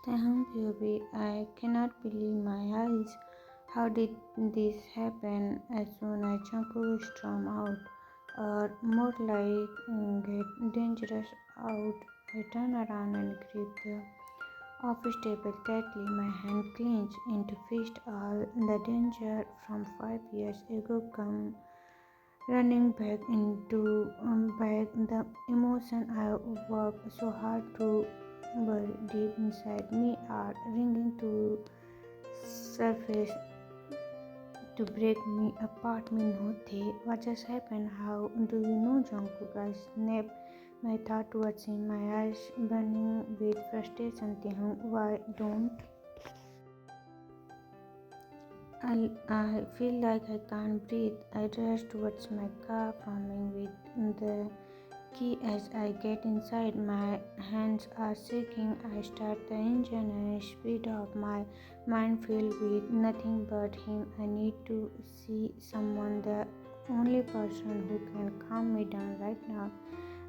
Taehyung POV, I cannot believe my eyes. How did this happen? As soon as Jungkook stormed out, or more like get dangerous out, I turned around and gripped the office table tightly. My hand clenched into fist. All the danger from 5 years ago come running back into back. The emotion I worked so hard to bury deep inside me are ringing to surface to break me apart. Me no the what just happened? How do you know Jungkook? I snapped my thought towards him, my eyes burning with frustration. Taehyung, why don't I feel like I can't breathe. I rush towards my car, fumbling with the key as I get inside. My hands are shaking. I start the engine and speed up. My mind filled with nothing but him. I need to see someone, the only person who can calm me down right now.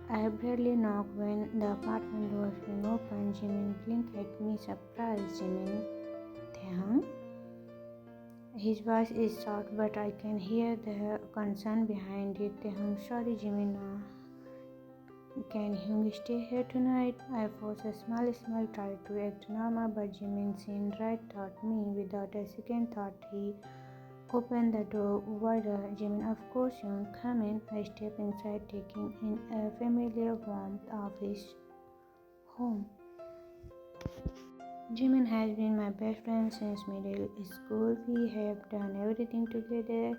I barely knocked when the apartment door swung open. Jimin blinked at me, surprised. Jimin, Taehyung? His voice is soft, but I can hear the concern behind it. Taehyung, sorry, Jimin. Can Hyung stay here tonight? I forced a small smile, tried to act normal, but Jimin seemed right toward me. Without a second thought, he opened the door wider. Jimin, of course, Hyung, come in. I step inside, taking in a familiar warmth of his home. Jimin has been my best friend since middle school. We have done everything together.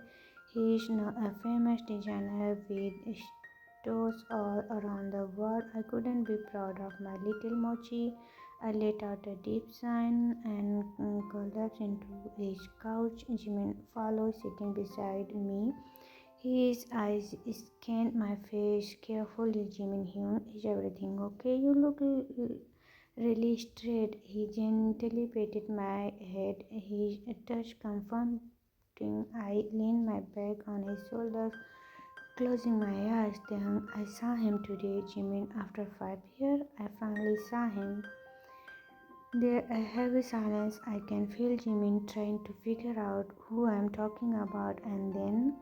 He is now a famous designer with stores all around the world. I couldn't be proud of my little Mochi. I let out a deep sigh and collapsed into his couch. Jimin followed, sitting beside me. His eyes scanned my face carefully. Jimin, Hyun, is everything okay? You look really straight. He gently patted my head, his touch comforting. I leaned my back on his shoulders, closing my eyes. Then I saw him today, Jimin. After 5 years, I finally saw him. There a heavy silence. I can feel Jimin trying to figure out who I'm talking about, and then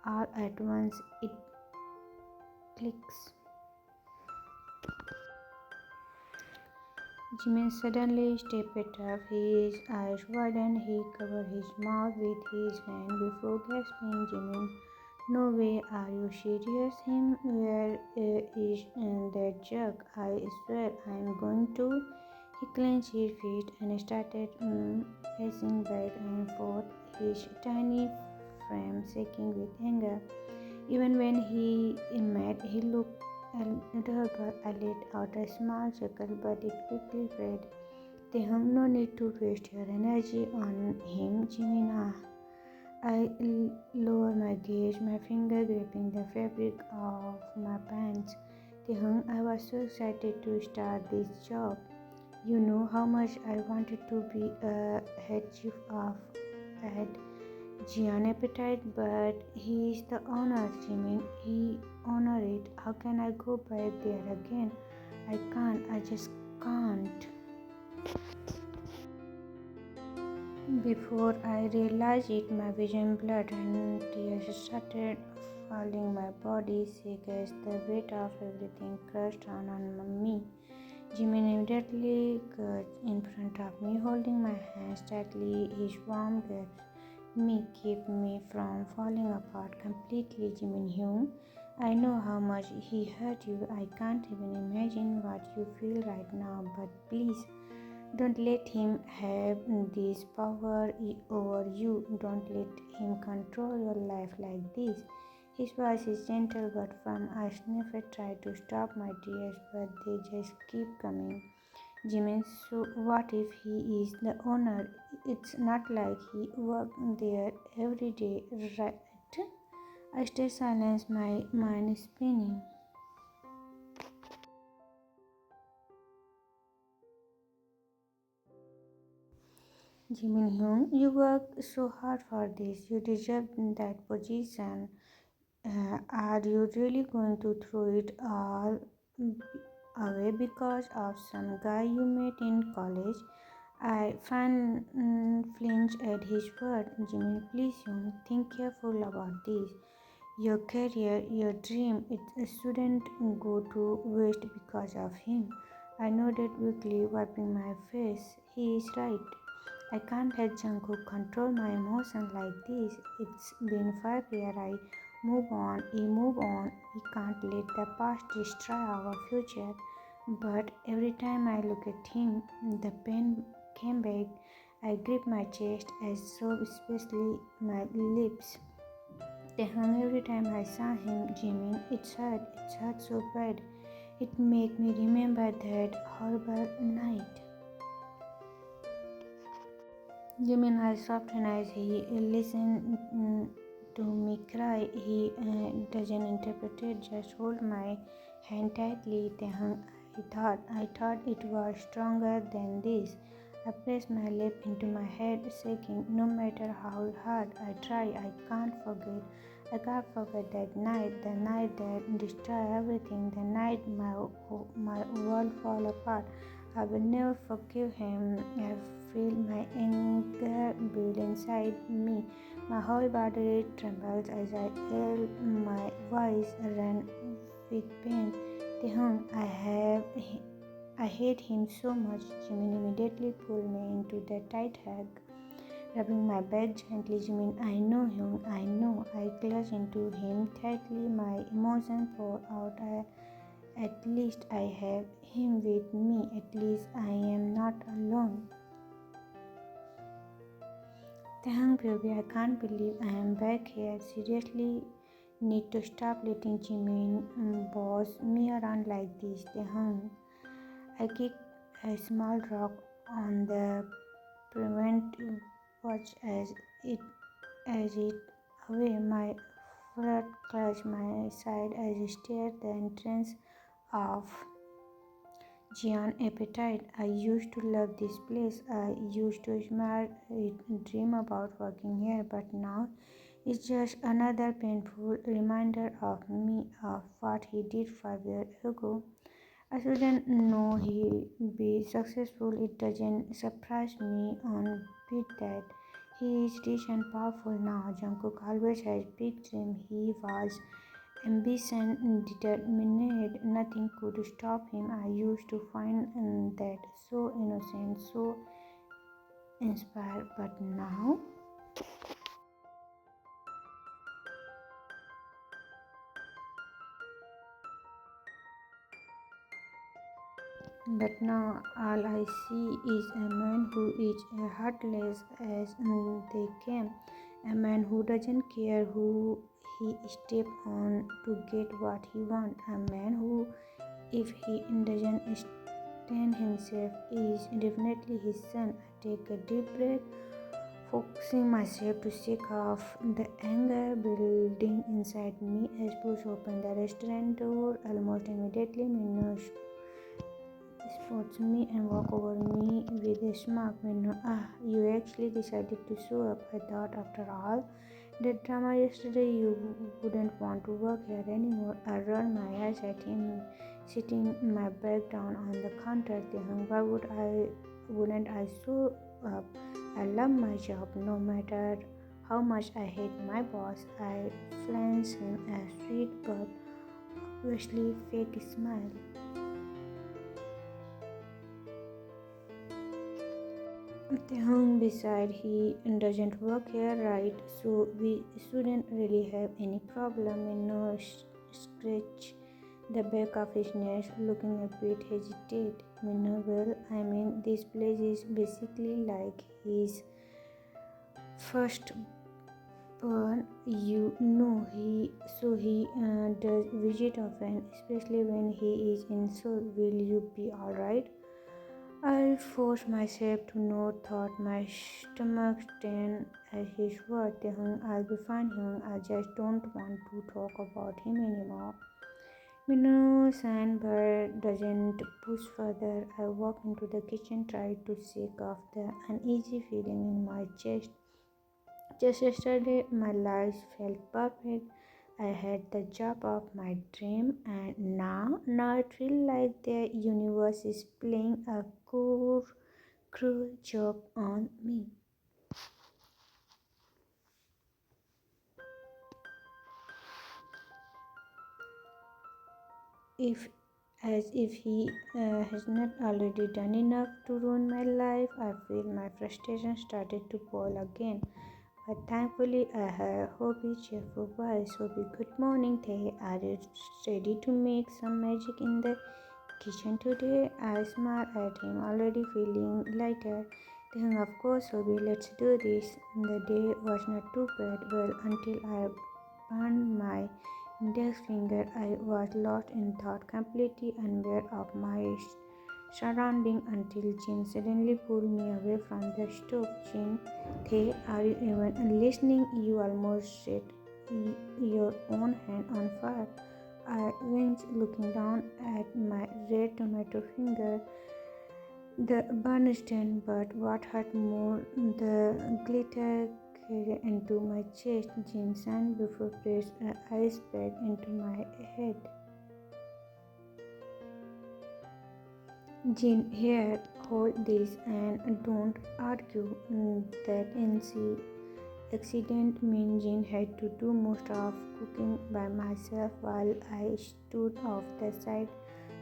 all at once it clicks. Jimin suddenly stepped up, his eyes widened, he covered his mouth with his hand before gasping. Jimin, no way, are you serious? Him, where is that jug? I swear I'm going to. He clenched his fist and started pacing back and forth, his tiny frame shaking with anger. Even when he met, he looked Durga. I let out a small chuckle, but it quickly faded. Taehyung, no need to waste your energy on him, Jimina. I lower my gaze, my finger gripping the fabric of my pants. Taehyung, I was so excited to start this job. You know how much I wanted to be a head chef of at Giant Appetite, but he is the owner, Jimin. He owner it. How can I go back there again? I can't. I just can't. Before I realized it, my vision blurred and tears started falling. My body shook as the weight of everything crushed down on me. Jimin immediately got in front of me, holding my hands tightly. His warm grasp me keep me from falling apart completely. Jimin, Hyung, I know how much he hurt you. I can't even imagine what you feel right now, but please don't let him have this power over you. Don't let him control your life like this. His voice is gentle but firm. I never try to stop my tears, but they just keep coming. Jimin, so what if he is the owner? It's not like he worked there every day, right? I stay silent, my mind is spinning. Jimin, Hyung, you worked so hard for this. You deserve that position. Are you really going to throw it all away because of some guy you met in college? I flinched at his word. Jimin, please, Young, think careful about this. Your career, your dream, it shouldn't go to waste because of him. I nodded weakly, wiping my face. He is right. I can't let Jungkook control my emotions like this. It's been 5 years. I move on. We move on. We can't let the past destroy our future. But every time I look at him, the pain came back. I grip my chest, I sob, especially my lips. Taehyung, every time I saw him, Jimin, it hurt so bad. It made me remember that horrible night. Jimin eyes softened as he listened to me cry. He doesn't interpret it, just hold my hand tightly. Taehyung, I thought it was stronger than this. I pressed my lip into my head, shaking. No matter how hard I try, I can't forget. I can't forget that night, the night that destroyed everything, the night my world fell apart. I will never forgive him. I feel my anger build inside me. My whole body trembles as I yell. My voice ran with pain. Taehyung, I hate him so much. Jimin immediately pulled me into the tight hug, rubbing my back gently. Jimin, I know him. I know. I clutched into him tightly. My emotions poured out. At least I have him with me. At least I am not alone. Taehyung, baby, I can't believe I am back here. Seriously, need to stop letting Jimin boss me around like this. Taehyung, I kicked a small rock on the preventive watch as it away. My foot clutched my side as I stared the entrance of Giant appetite. I used to love this place. I used to admire it, dream about working here, but now it's just another painful reminder of me of what he did 5 years ago. I shouldn't know he'd be successful. It doesn't surprise me on bit that he is rich and powerful now. Jungkook always has big dreams. He was ambition, determined, nothing could stop him. I used to find that so innocent, so inspired, but now all I see is a man who is as heartless as they came, a man who doesn't care who he step on to get what he wants, a man who, if he doesn't stand himself, is definitely his son. I take a deep breath, focusing myself to shake off the anger building inside me. As push open the restaurant door almost immediately. Minu spots me and walk over me with a smirk. Minu, you actually decided to show up. I thought after all that drama yesterday you wouldn't want to work here anymore. I rolled my eyes at him, sitting my back down on the counter. Thinking, wouldn't I show up? I love my job, no matter how much I hate my boss. I flanced him a sweet but obviously fake smile. Taehyung, beside he doesn't work here, right? So we shouldn't really have any problem. No scratch the back of his neck, looking a bit hesitate. Well, I mean, this place is basically like his first born. He does visit often, especially when he is in Seoul. Will you be alright? I forced myself to not thought my stomach turned at his word. I'll be fine, Hyung. I just don't want to talk about him anymore. Minu Sandberg doesn't push further. I walk into the kitchen, tried to shake off the uneasy feeling in my chest. Just yesterday, my life felt perfect. I had the job of my dream, and now it feels like the universe is playing a cruel joke on me. If as if he has not already done enough to ruin my life, I feel my frustration started to boil again. But thankfully, I heard Hobie's cheerful voice. Hobie, good morning, Tay. Are you ready to make some magic in the kitchen today? I smiled at him, already feeling lighter. Then, of course, Hobie, let's do this. The day was not too bad. Well, until I burned my index finger, I was lost in thought, completely unaware of my surrounding until Jin suddenly pulled me away from the stove. Jin, Thay, are you even listening? You almost set your own hand on fire. I winced, looking down at my red tomato finger. The burn stain, but what hurt more, the glitter carried into my chest. Jin sank before pressed an ice pack into my head. Jin, here, hold this and don't argue. That accident meant Jin had to do most of cooking by myself while I stood off the side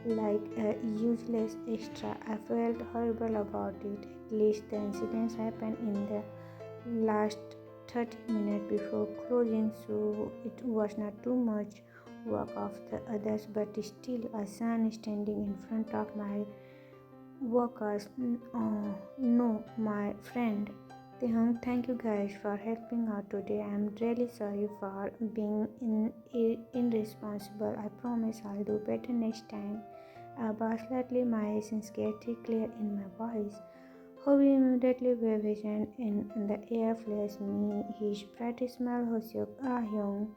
like a useless extra. I felt horrible about it. At least the incidents happened in the last 30 minutes before closing, so it was not too much work of the others, but still a sun standing in front of my workers. No, my friend. Taehyung, thank you guys for helping out today. I'm really sorry for being irresponsible. I promise I'll do better next time. But slightly my sincerity clear in my voice. Hobie immediately waved his hand in the air, flashed me his bright smile. Hoseok, Hyung,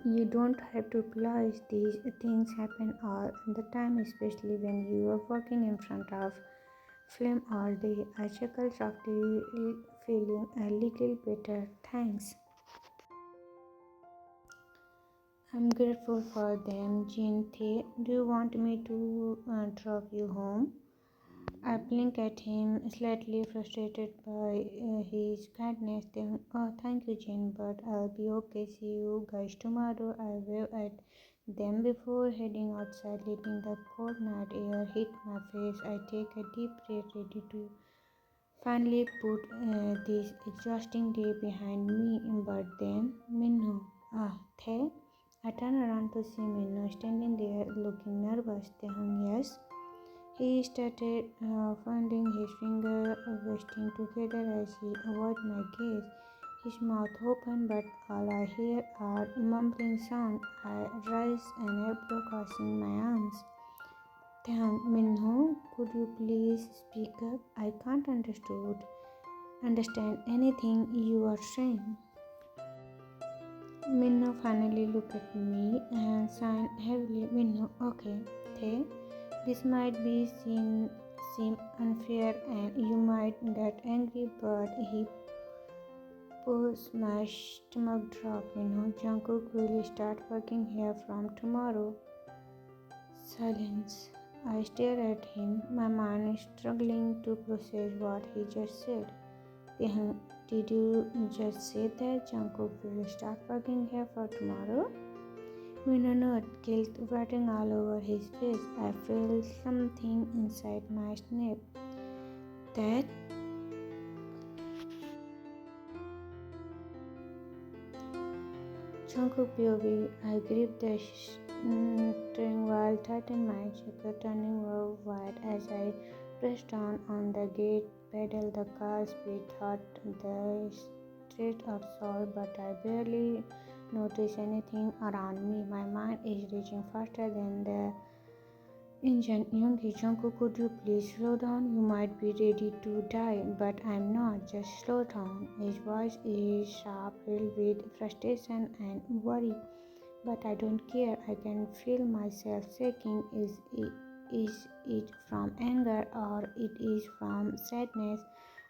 you don't have to realize these things happen all the time, especially when you are working in front of film all day. I chuckled softly, feeling a little better. Thanks. I'm grateful for them. Jin Tae, do you want me to drop you home? I blinked at him, slightly frustrated by his kindness. Then, oh, thank you, Jin, but I'll be okay. See you guys tomorrow. I waved at them before heading outside, letting the cold night air hit my face. I take a deep breath, ready to finally put this exhausting day behind me. But then, Minho, Thay. I turned around to see Minho standing there, looking nervous. Then, yes. He started fondling his finger, twisting together as he avoided my gaze. His mouth open, but all I hear are mumbling sounds. I rise and elbow crossing my arms. Damn, Minho, could you please speak up? I can't understand anything you are saying. Minho finally looked at me and sighed heavily. Minho, okay, Thay. This might seem unfair and you might get angry, but he pushed my stomach drop. Jungkook will start working here from tomorrow. Silence. I stared at him, my mind struggling to process what he just said. Did you just say that Jungkook will start working here for tomorrow? Minonot, guilt writing all over his face. I felt something inside my snap. That chunk of POV. I gripped the string while tightening my jacket, turning wide as I pressed down on the gate pedal. The car speed thought the street of salt, but I barely noticed anything around me. My mind is reaching faster than the engine. Youngie, Jungkook, could you please slow down? You might be ready to die, but I'm not. Just slow down. His voice is sharp, filled with frustration and worry. But I don't care. I can feel myself shaking. Is it from anger or it is from sadness?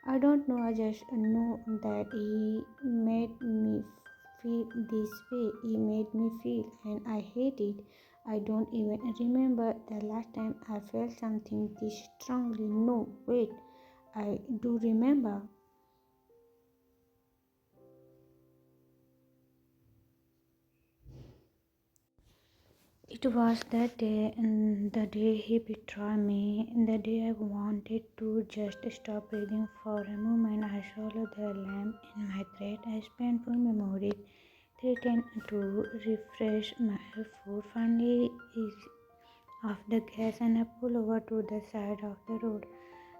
I don't know. I just know that he made me feel this way. He made me feel, and I hate it. I don't even remember the last time I felt something this strongly. No, wait. I do remember. It was that day, and the day he betrayed me, the day I wanted to just stop breathing for a moment. I swallowed the lamp in my throat as painful memories threatened to refresh my food. Finally, off the gas and I pulled over to the side of the road.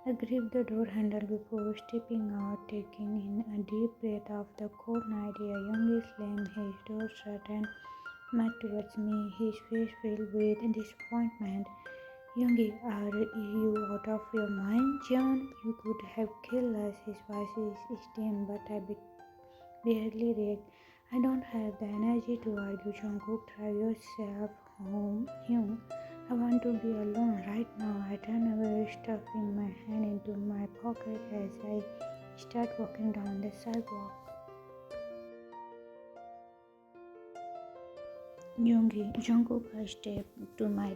I gripped the door handle before stepping out, taking in a deep breath of the cold night air. Young slammed his door shut and moved towards me, his face filled with disappointment. Youngie, are you out of your mind, John? You could have killed us. His voice is steam, but I barely react. I don't have the energy to argue. Jungkook, drive yourself home. Hyung, I want to be alone right now. I turn away, stuffing my hand into my pocket as I start walking down the sidewalk. Jungkook, I step to my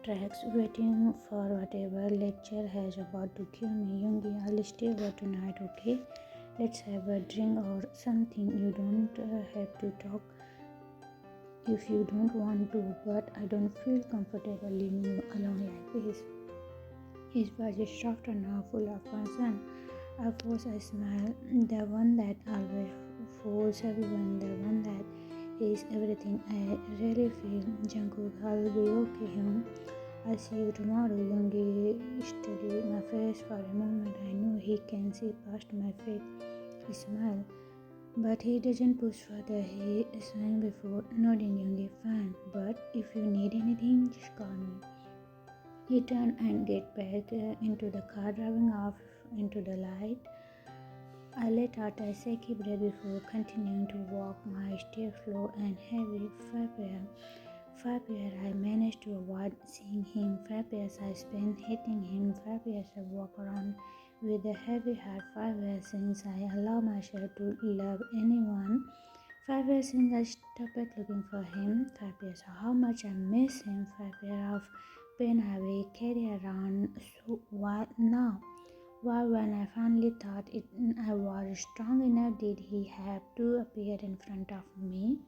tracks, waiting for whatever lecture has about to give me. Yoongi, I'll stay over tonight, okay? Let's have a drink or something. You don't have to talk if you don't want to, but I don't feel comfortable leaving you alone like this. His voice is softer now, full of concern. I force a smile, the one that always fools everyone, the one that is everything I really feel. Jungkook, I'll be okay, him. I'll see you tomorrow. Yoongi studied my face for a moment. I know he can see past my fake smile. But he doesn't push further. He sang before nodding. Yoongi, fine. But if you need anything, just call me. He turned and get back into the car, driving off into the light. I let out a shaky breath before continuing to walk. My step slow and heavy. 5 years I managed to avoid seeing him. 5 years I spent hating him. 5 years I walk around with a heavy heart. 5 years since I allow myself to love anyone. 5 years since I stopped looking for him. 5 years how much I miss him. 5 years of pain I will carry around. So what now? Why, when I finally thought I was strong enough, did he have to appear in front of me?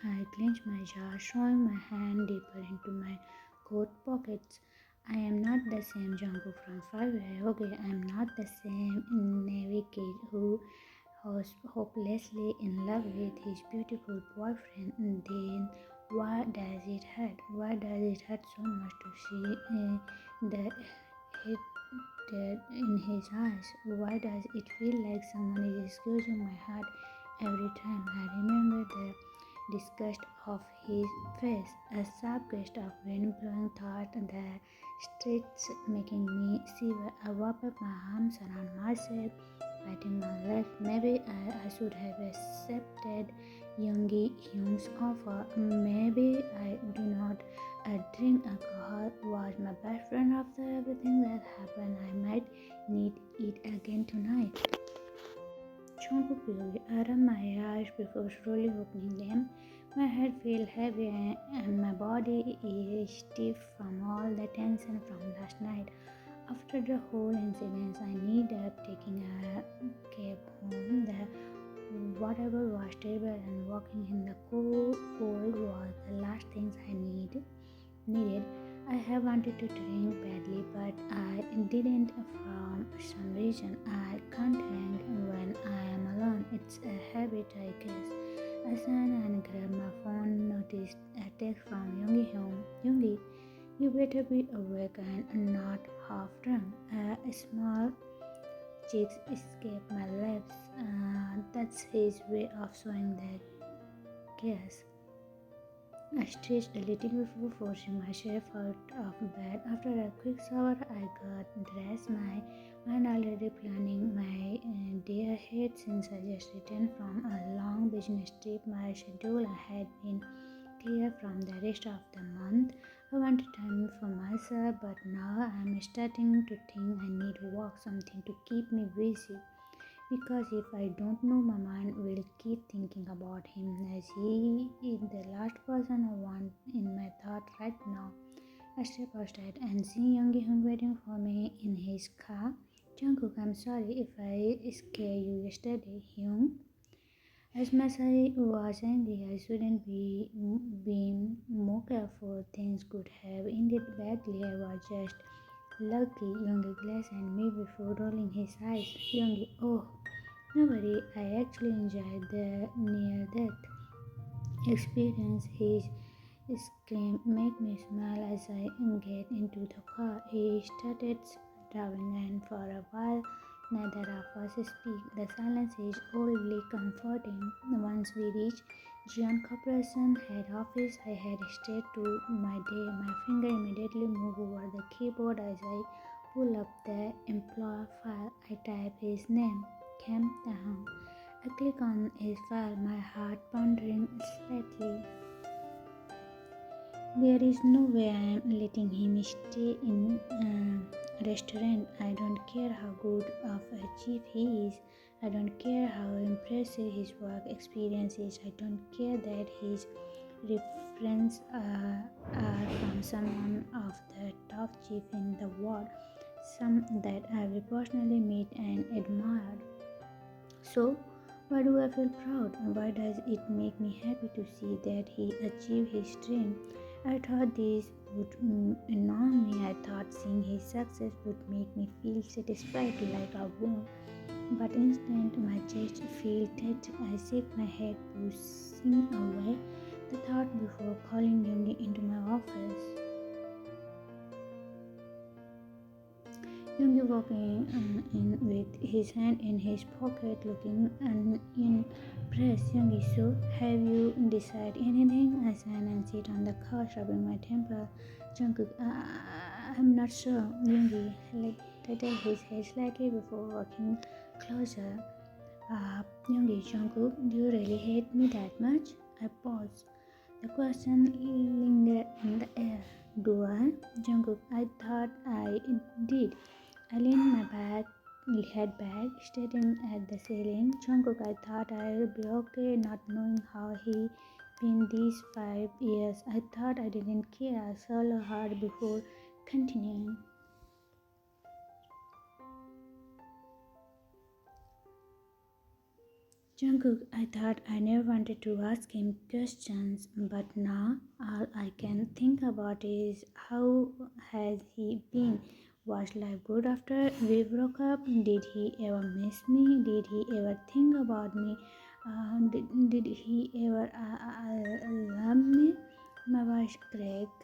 I clenched my jaw, showing my hand deeper into my coat pockets. I am not the same Jungkook from 5 years. Okay, I am not the same Navy kid who was hopelessly in love with his beautiful boyfriend. Then why does it hurt? Why does it hurt so much to see the hatred in his eyes? Why does it feel like someone is squeezing my heart every time I remember the disgust of his face? A sharp gust of wind blowing thought the streets making me shiver. I wrap up my arms around myself, biting my lip. Maybe I should have accepted Hyung's offer. Maybe I do not drink alcohol. Was my best friend after everything that happened? I might need it again tonight. Jungkook slowly opened my eyes before slowly opening them. My head feels heavy and my body is stiff from all the tension from last night. After the whole incident, I ended up taking a cab home. The whatever was terrible and walking in the cold was the last things I needed. I have wanted to drink badly, but I didn't for some reason. I can't drink when I am alone. It's a habit, I guess. I signed and grabbed my phone, noticed a text from Yoongi, you better be awake and not half drunk. A small cheek escaped my lips. That's his way of showing that cares. I stretched a little before forcing myself out of bed. After a quick shower, I got dressed, my mind already planning my day ahead since I just returned from a long business trip. My schedule had been clear from the rest of the month. I wanted time for myself, but now I'm starting to think I need work, something to keep me busy. Because if I don't know, my mind will keep thinking about him as he is the last person I want in my thought right now. I step outside and see Young waiting for me in his car. Jungkook, I'm sorry if I scared you yesterday. Hyung, as much I was angry, I shouldn't be been more careful. Things could have ended badly. I was just lucky. Youngie glanced at me before rolling his eyes. Youngie, oh, nobody. I actually enjoyed the near-death experience. His scream made me smile as I get into the car. He started driving, and for a while, neither of us speak. The silence is oddly comforting. Once we reached Jian Corporation head office, I had straight to my day. My finger immediately moved over the keyboard as I pull up the employer file. I type his name, Taehyung. I click on his file, my heart pounding slightly. There is no way I am letting him stay in a restaurant. I don't care how good of a chief he is. I don't care how impressive his work experience is. I don't care that his references are from someone of the top chief in the world, some that I will personally meet and admire. So, why do I feel proud? Why does it make me happy to see that he achieved his dream? I thought this would annoy me. I thought seeing his success would make me feel satisfied like I won. But instead, my chest felt tight. I shook my head, pushing away the thought before calling Youngie into my office. Youngie walking in with his hand in his pocket, looking unimpressed. Youngie, so have you decided anything? I sigh and sit on the couch, rubbing my temple. Jungkook, I'm not sure. Youngie tilted his head slightly before walking closer. Youngie, Jungkook, do you really hate me that much? I paused. The question lingered in the air. Do I? Jungkook, I thought I did. I leaned my head back, staring at the ceiling. Jungkook, I thought I would be okay not knowing how he been these 5 years. I thought I didn't care. I swallowed hard before continuing. Jungkook, I thought I never wanted to ask him questions, but now all I can think about is how has he been? Was life good after we broke up? Did he ever miss me? Did he ever think about me? Did he ever love me? My voice cracked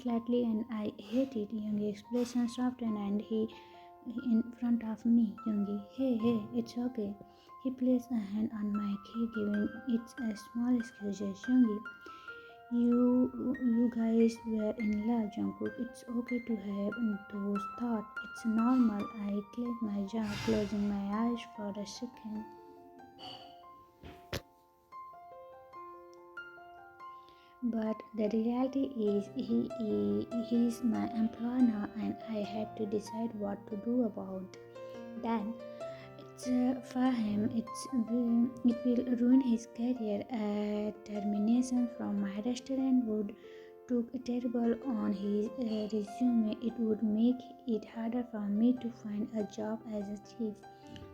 slightly and I hate it. Youngie's expression softened and he in front of me. Youngie, hey, it's okay. He placed a hand on my key, giving it a small excuse. Youngie, you guys were in love, Jungkook. It's okay to have those thoughts. It's normal. I clicked my jaw, closing my eyes for a second. But the reality is he's my employer now and I have to decide what to do about that. It's for him, it will ruin his career. Termination from my restaurant would look terrible on his resume. It would make it harder for me to find a job as a chief.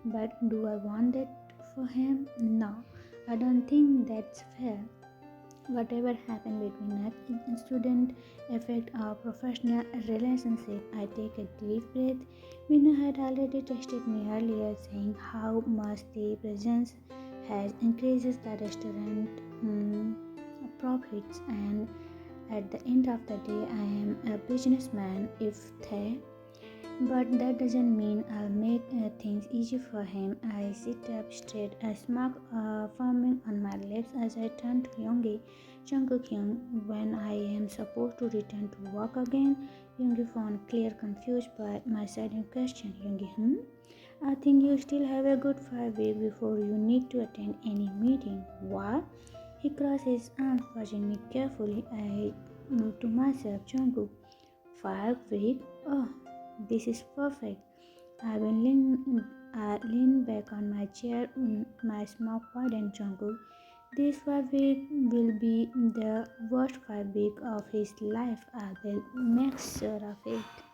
But do I want that for him? No, I don't think that's fair. Whatever happened between us, it shouldn't affect our professional relationship. I take a deep breath. Vinu had already texted me earlier saying how much the presence has increases the restaurant profits, and at the end of the day, I am a businessman. But that doesn't mean I'll make things easy for him. I sit up straight, a smile forming on my lips as I turn to Youngie. Jungkook Young, when I am supposed to return to work again? Youngie found clear, confused by my sudden question. Youngie, I think you still have a good 5 weeks before you need to attend any meeting. What? He crossed his arms, watching me carefully. I moved to myself. Jungkook, 5 weeks? Oh. This is perfect. I've been I lean back on my chair, my smoke pardon Jungkook. This 5 week will be the worst 5 week of his life. I will make sure of it.